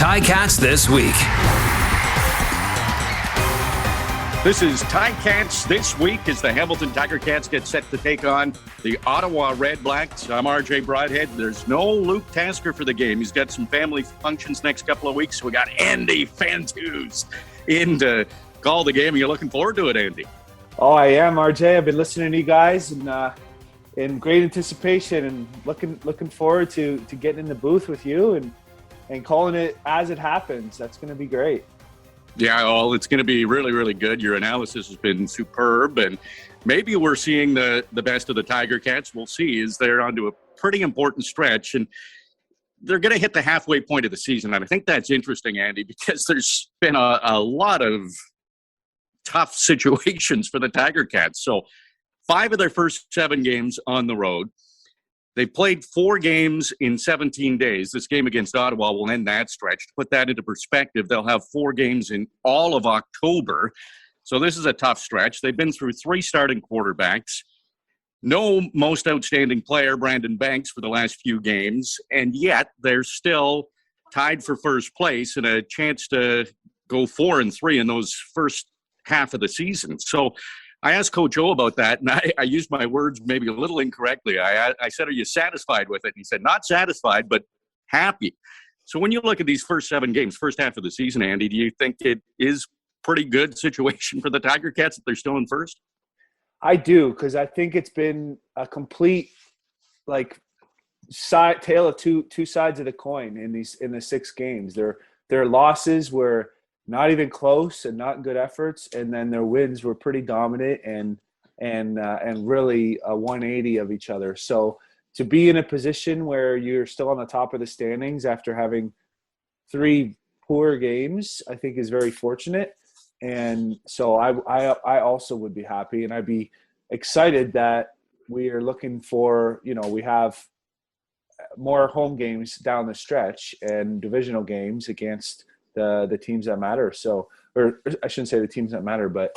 Ticats This Week. This is Ticats This Week as the Hamilton Tiger Cats get set to take on the Ottawa Red Blacks. I'm RJ Broadhead. There's no Luke Tasker for the game. He's got some family functions next couple of weeks. We got Andy Fantuz in to call the game. You're looking forward to it, Andy? Oh, I am, RJ. I've been listening to you guys and in great anticipation and looking forward to getting in the booth with you and calling it as it happens. That's going to be great. Yeah, well, it's going to be really, really good. Your analysis has been superb, and maybe we're seeing the best of the Tiger Cats. We'll see, as they're onto a pretty important stretch, and they're going to hit the halfway point of the season. And I think that's interesting, Andy, because there's been a lot of tough situations for the Tiger Cats. So 5 of their first 7 games on the road. They played 4 games in 17 days. This game against Ottawa will end that stretch. To put that into perspective, they'll have 4 games in all of October. So this is a tough stretch. They've been through 3 starting quarterbacks. No most outstanding player, Brandon Banks, for the last few games. And yet they're still tied for first place and a chance to go 4-3 in those first half of the season. So I asked Coach O about that, and I used my words maybe a little incorrectly. I said, are you satisfied with it? And he said, not satisfied, but happy. So when you look at these first 7 games, first half of the season, Andy, do you think it is pretty good situation for the Tiger Cats that they're still in first? I do, because I think it's been a complete tale of two sides of the coin in the 6 games. Their losses were not even close and not good efforts, and then their wins were pretty dominant and really a 180 of each other. So to be in a position where you're still on the top of the standings after having 3 poor games, I think is very fortunate. And so I also would be happy, and I'd be excited that we are looking for, we have more home games down the stretch and divisional games against the teams that matter. So, or I shouldn't say the teams that matter, but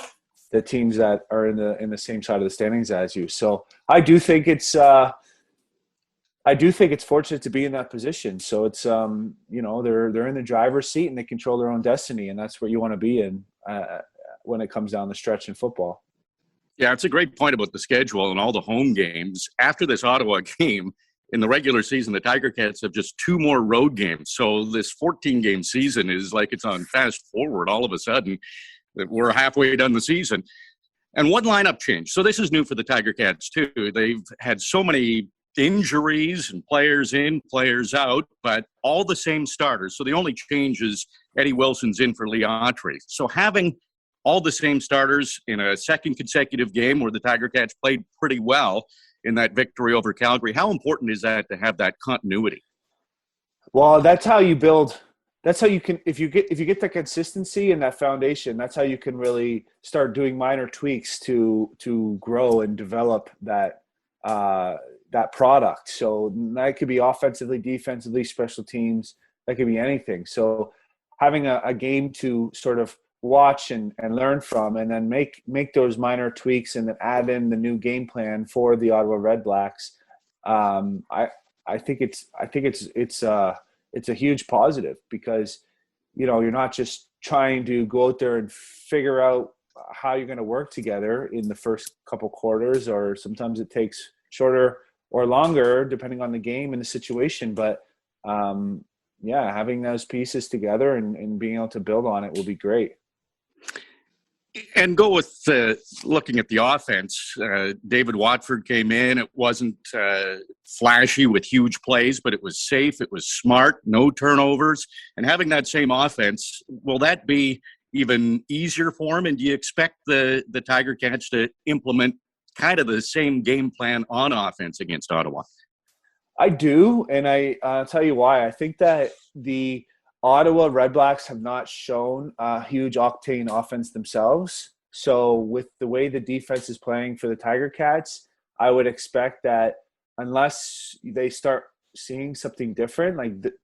the teams that are in the same side of the standings as you. So I do think it's fortunate to be in that position. So it's they're in the driver's seat and they control their own destiny, and that's what you want to be in when it comes down the stretch in football. Yeah, it's a great point about the schedule and all the home games. After this Ottawa game, in the regular season, the Tiger Cats have just 2 more road games. So this 14-game season is like it's on fast forward all of a sudden. We're halfway done the season. And one lineup change. So this is new for the Tiger Cats, too. They've had so many injuries and players in, players out, but all the same starters. So the only change is Eddie Wilson's in for Leontry. So having all the same starters in a second consecutive game where the Tiger Cats played pretty well in that victory over Calgary, how important is that to have that continuity? Well, that's how you build. That's how you can, if you get that consistency and that foundation, that's how you can really start doing minor tweaks to grow and develop that product. So that could be offensively, defensively, special teams. That could be anything. So having a game to sort of watch and learn from, and then make those minor tweaks and then add in the new game plan for the Ottawa Red Blacks. I think it's a huge positive, because you're not just trying to go out there and figure out how you're going to work together in the first couple quarters, or sometimes it takes shorter or longer depending on the game and the situation. But having those pieces together and being able to build on it will be great. And go with looking at the offense. David Watford came in. It wasn't flashy with huge plays, but it was safe. It was smart, no turnovers. And having that same offense, will that be even easier for him? And do you expect the Tiger Cats to implement kind of the same game plan on offense against Ottawa? I do, and I'll tell you why. I think that the Ottawa Red Blacks have not shown a huge octane offense themselves. So with the way the defense is playing for the Tiger Cats, I would expect that unless they start seeing something different,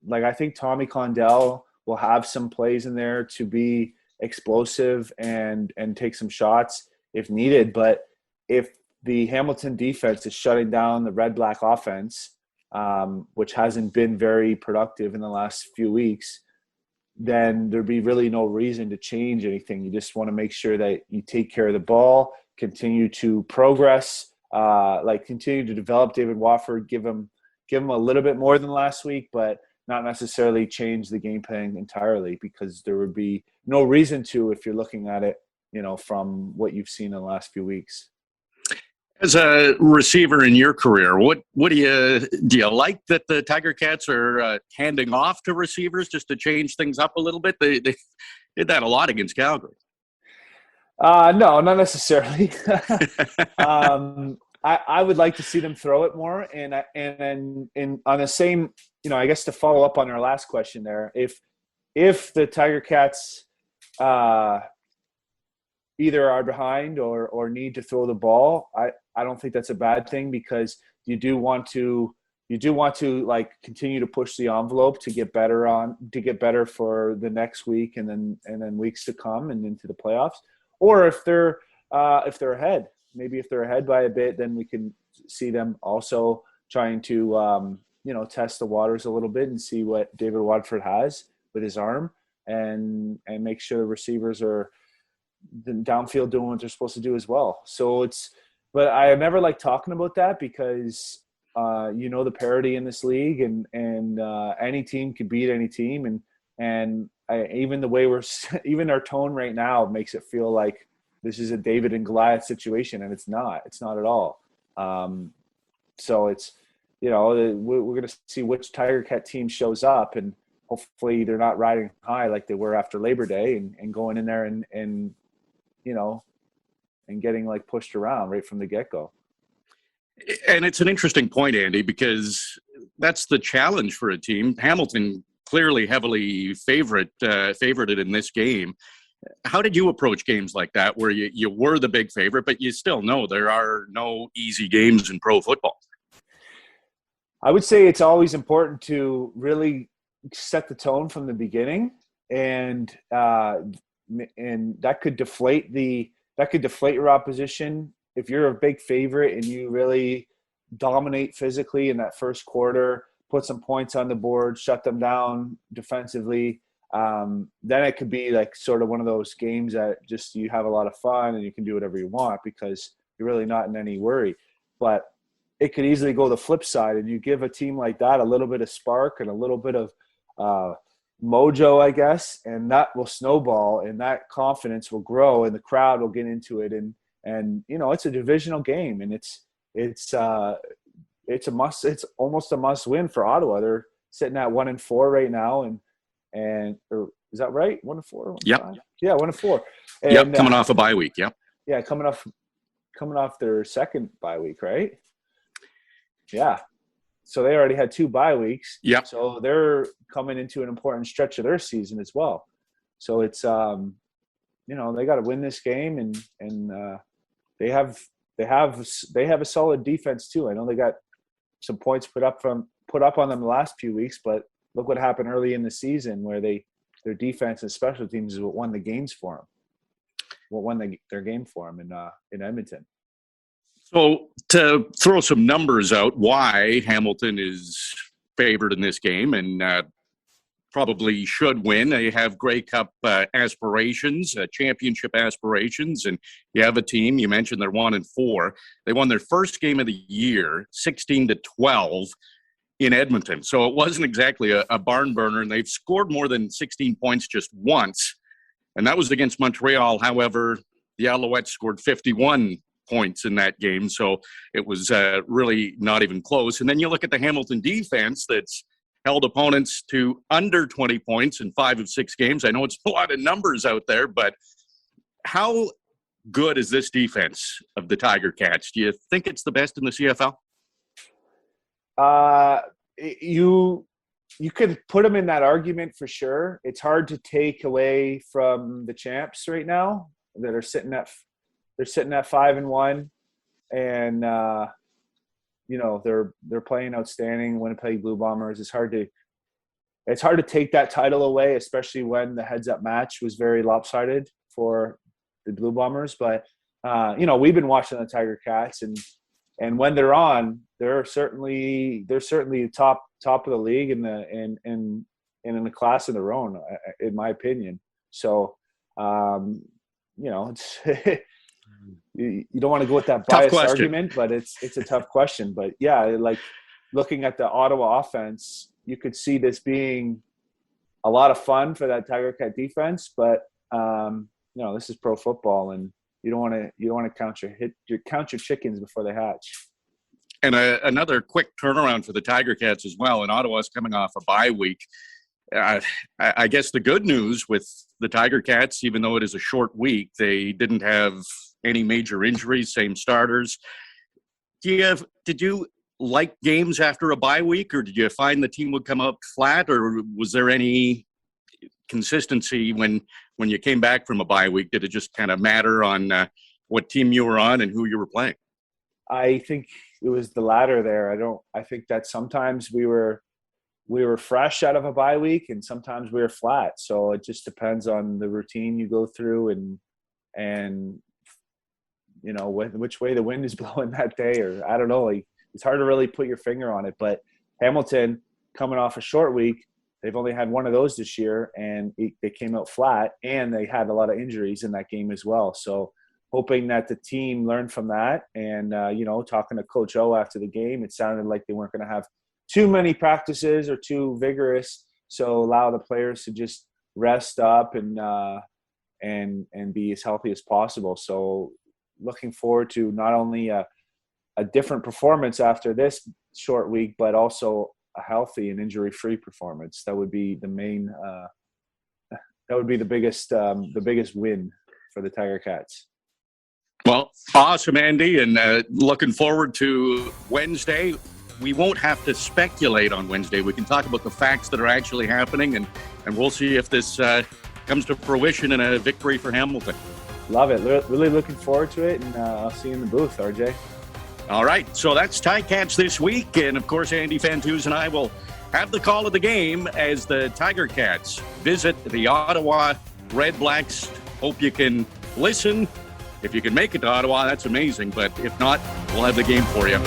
like I think Tommy Condell will have some plays in there to be explosive and take some shots if needed. But if the Hamilton defense is shutting down the Red Black offense, which hasn't been very productive in the last few weeks, then there'd be really no reason to change anything. You just want to make sure that you take care of the ball, continue to progress, continue to develop David Watford, give him a little bit more than last week, but not necessarily change the game plan entirely, because there would be no reason to if you're looking at it, from what you've seen in the last few weeks. As a receiver in your career, what do you like that the Tiger Cats are handing off to receivers just to change things up a little bit? They did that a lot against Calgary. No, not necessarily. I would like to see them throw it more, and on the same, I guess to follow up on our last question there, if the Tiger Cats either are behind or need to throw the ball, I don't think that's a bad thing, because you do want to like continue to push the envelope to get better for the next week and then weeks to come and into the playoffs. Or if they're ahead, maybe if they're ahead by a bit, then we can see them also trying to test the waters a little bit and see what David Watford has with his arm, and make sure the receivers are downfield doing what they're supposed to do as well. But I never like talking about that, because the parity in this league, and any team can beat any team, and even the way even our tone right now makes it feel like this is a David and Goliath situation, and it's not at all. So it's, we're going to see which Tiger Cat team shows up, and hopefully they're not riding high like they were after Labor Day and going in there and getting like pushed around right from the get-go. And it's an interesting point, Andy, because that's the challenge for a team. Hamilton clearly heavily favorited in this game. How did you approach games like that, where you were the big favorite, but you still know there are no easy games in pro football? I would say it's always important to really set the tone from the beginning, and that could deflate your opposition. If you're a big favorite and you really dominate physically in that first quarter, put some points on the board, shut them down defensively, then it could be like sort of one of those games that just you have a lot of fun and you can do whatever you want because you're really not in any worry. But it could easily go the flip side, and you give a team like that a little bit of spark and a little bit of mojo, I guess, and that will snowball, and that confidence will grow, and the crowd will get into it. And it's a divisional game, and it's almost a must win for Ottawa. They're sitting at 1-4 right now, or is that right? 1-4. Yep. Yeah, 1-4. And, coming off a bye week. Yep. Yeah, coming off their second bye week, right? Yeah. So they already had 2 bye weeks. Yep. So they're coming into an important stretch of their season as well. So it's they got to win this game, and they have a solid defense too. I know they got some points put up on them the last few weeks, but look what happened early in the season where their defense and special teams is what won the games for them. What won their game for them in Edmonton. So to throw some numbers out, why Hamilton is favored in this game and probably should win. They have Grey Cup aspirations, championship aspirations, and you have a team. You mentioned they're 1-4. They won their first game of the year, 16-12 in Edmonton. So it wasn't exactly a barn burner, and they've scored more than 16 points just once, and that was against Montreal. However, the Alouettes scored 51 points in that game, so it was really not even close. And then you look at the Hamilton defense that's held opponents to under 20 points in 5 of 6 games. I know it's a lot of numbers out there, but how good is this defense of the Tiger Cats? Do you think it's the best in the CFL? You could put them in that argument for sure. It's hard to take away from the champs right now that are sitting at 5-1, and they're playing outstanding. Winnipeg Blue Bombers. It's hard to take that title away, especially when the heads-up match was very lopsided for the Blue Bombers. But we've been watching the Tiger Cats, and when they're on, they're certainly top of the league, and in a class of their own, in my opinion. So, it's you don't want to go with that biased argument, but it's a tough question. But yeah, like looking at the Ottawa offense, you could see this being a lot of fun for that Tiger Cat defense. But this is pro football, and you don't want to count your chickens before they hatch. And another quick turnaround for the Tiger Cats as well. And Ottawa's coming off a bye week. I guess the good news with the Tiger Cats, even though it is a short week, they didn't have any major injuries, same starters. Did you like games after a bye week, or did you find the team would come up flat, or was there any consistency when you came back from a bye week? Did it just kind of matter on what team you were on and who you were playing? I think it was the latter there. I think that sometimes we were fresh out of a bye week, and sometimes we were flat. So it just depends on the routine you go through and which way the wind is blowing that day, or I don't know. Like, it's hard to really put your finger on it. But Hamilton, coming off a short week, they've only had one of those this year, and they came out flat, and they had a lot of injuries in that game as well. So hoping that the team learned from that. And, talking to Coach O after the game, it sounded like they weren't going to have too many practices or too vigorous. So allow the players to just rest up and be as healthy as possible. So looking forward to not only a different performance after this short week, but also a healthy and injury-free performance. That would be the main, the biggest win for the Tiger Cats. Well, awesome, Andy, and looking forward to Wednesday. We won't have to speculate on Wednesday. We can talk about the facts that are actually happening, and we'll see if this comes to fruition in a victory for Hamilton. Love it. Really looking forward to it, and I'll see you in the booth, RJ. All right, so that's Ticats this week, and of course, Andy Fantuz and I will have the call of the game as the Tiger Cats visit the Ottawa Red Blacks. Hope you can listen. If you can make it to Ottawa, that's amazing. But if not, we'll have the game for you.